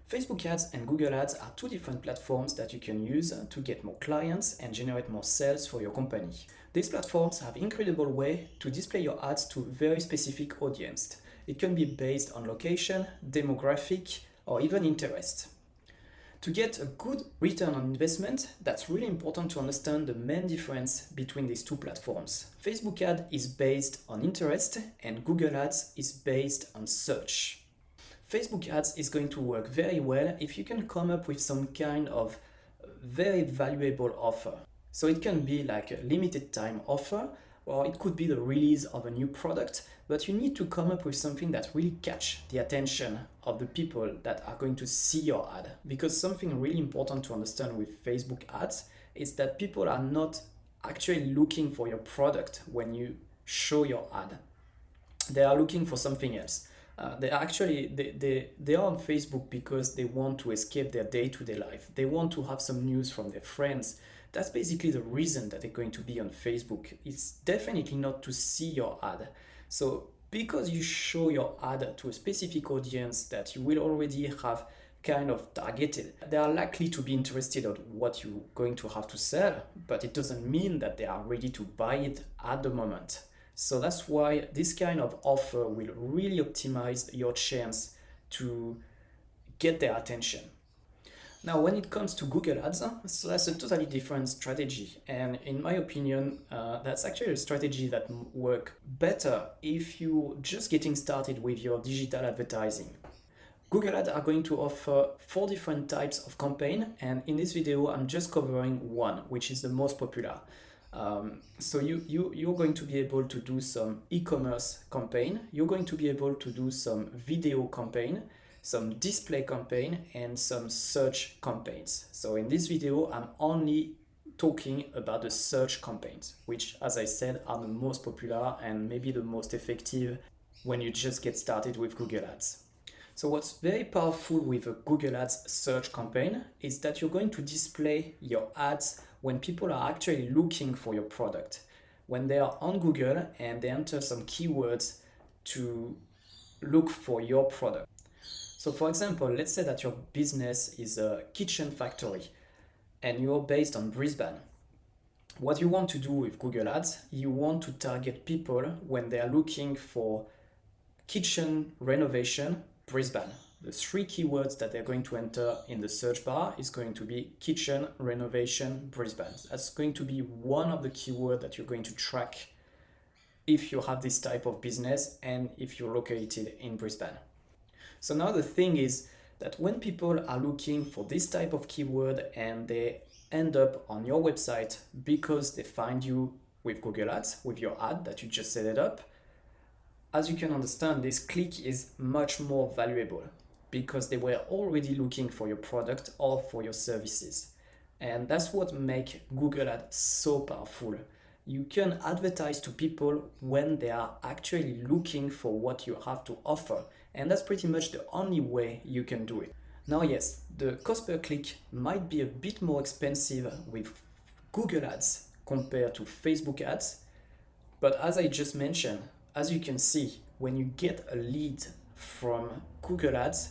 Facebook ads and Google ads are two different platforms that you can use to get more clients and generate more sales for your company. These platforms have incredible way to display your ads to very specific audience. It can be based on location, demographic, or even interest. To get a good return on investment, that's really important to understand the main difference between these two platforms. Facebook ad is based on interest and Google ads is based on search. Facebook ads is going to work very well if you can come up with some kind of very valuable offer. So it can be like a limited time offer, or it could be the release of a new product, but you need to come up with something that really catch the attention of the people that are going to see your ad. Because something really important to understand with Facebook ads is that people are not actually looking for your product when you show your ad. They are looking for something else. They are on Facebook because they want to escape their day-to-day life. They want to have some news from their friends. That's basically the reason that they're going to be on Facebook. It's definitely not to see your ad. So because you show your ad to a specific audience that you will already have kind of targeted, they are likely to be interested in what you're going to have to sell, but it doesn't mean that they are ready to buy it at the moment. So that's why this kind of offer will really optimize your chance to get their attention. Now, when it comes to Google Ads, so that's a totally different strategy. And in my opinion, that's actually a strategy that works better if you're just getting started with your digital advertising. Google Ads are going to offer 4 different types of campaign, and in this video, I'm just covering one, which is the most popular. So you're going to be able to do some e-commerce campaign, you're going to be able to do some video campaign, some display campaign, and some search campaigns. So in this video, I'm only talking about the search campaigns, which, as I said, are the most popular and maybe the most effective when you just get started with Google Ads. So what's very powerful with a Google Ads search campaign is that you're going to display your ads when people are actually looking for your product. When they are on Google and they enter some keywords to look for your product. So for example, let's say that your business is a kitchen factory and you're based on Brisbane. What you want to do with Google Ads, you want to target people when they are looking for kitchen renovation Brisbane. The 3 keywords that they're going to enter in the search bar is going to be kitchen renovation Brisbane. That's going to be one of the keywords that you're going to track if you have this type of business and if you're located in Brisbane. So now the thing is that when people are looking for this type of keyword and they end up on your website because they find you with Google Ads, with your ad that you just set it up, as you can understand, this click is much more valuable because they were already looking for your product or for your services. And that's what makes Google Ads so powerful. You can advertise to people when they are actually looking for what you have to offer. And that's pretty much the only way you can do it. Now, yes, the cost per click might be a bit more expensive with Google Ads compared to Facebook ads. But as I just mentioned, as you can see, when you get a lead from Google Ads,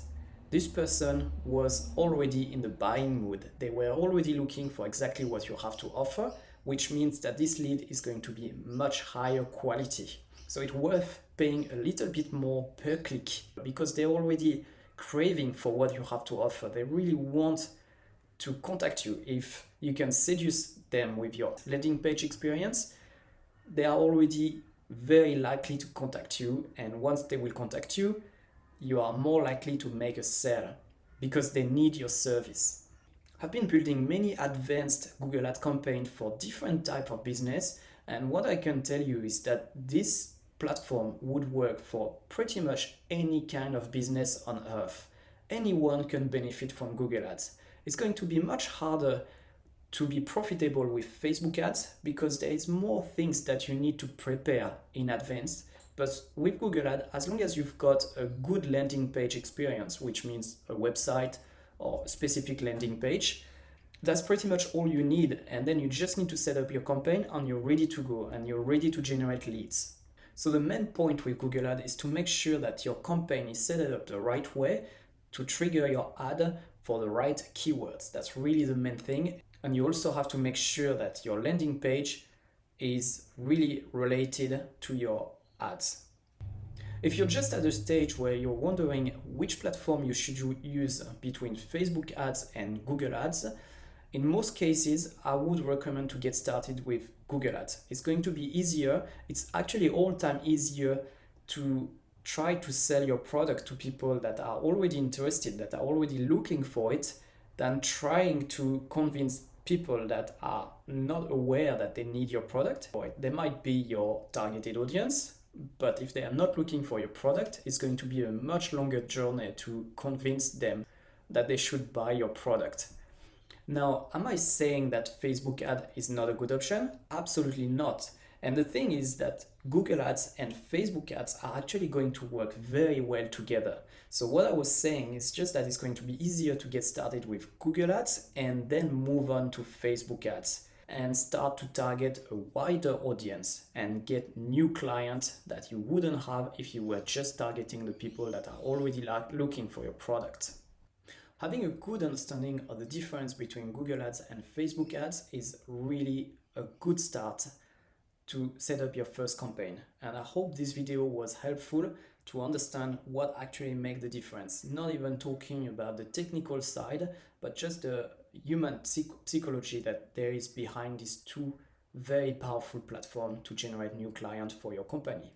this person was already in the buying mood. They were already looking for exactly what you have to offer, which means that this lead is going to be much higher quality. So it's worth paying a little bit more per click because they're already craving for what you have to offer. They really want to contact you. If you can seduce them with your landing page experience, they are already very likely to contact you, and once they will contact you, you are more likely to make a sale because they need your service. I've been building many advanced Google Ads campaigns for different types of business, and what I can tell you is that this platform would work for pretty much any kind of business on earth. Anyone can benefit from Google Ads. It's going to be much harder to be profitable with Facebook ads because there is more things that you need to prepare in advance. But with Google Ads, as long as you've got a good landing page experience, which means a website or a specific landing page, that's pretty much all you need. And then you just need to set up your campaign and you're ready to go and you're ready to generate leads. So the main point with Google Ads is to make sure that your campaign is set up the right way to trigger your ad for the right keywords. That's really the main thing. And you also have to make sure that your landing page is really related to your ads. If you're just at a stage where you're wondering which platform you should use between Facebook ads and Google ads, in most cases, I would recommend to get started with Google Ads. It's going to be easier. It's actually all the time easier to try to sell your product to people that are already interested, that are already looking for it, than trying to convince people that are not aware that they need your product. They might be your targeted audience, but if they are not looking for your product, it's going to be a much longer journey to convince them that they should buy your product. Now, am I saying that Facebook ad is not a good option? Absolutely not. And the thing is that Google ads and Facebook ads are actually going to work very well together. So what I was saying is just that it's going to be easier to get started with Google ads and then move on to Facebook ads and start to target a wider audience and get new clients that you wouldn't have if you were just targeting the people that are already looking for your product. Having a good understanding of the difference between Google ads and Facebook ads is really a good start to set up your first campaign. And I hope this video was helpful to understand what actually makes the difference. Not even talking about the technical side, but just the human psychology that there is behind these two very powerful platforms to generate new clients for your company.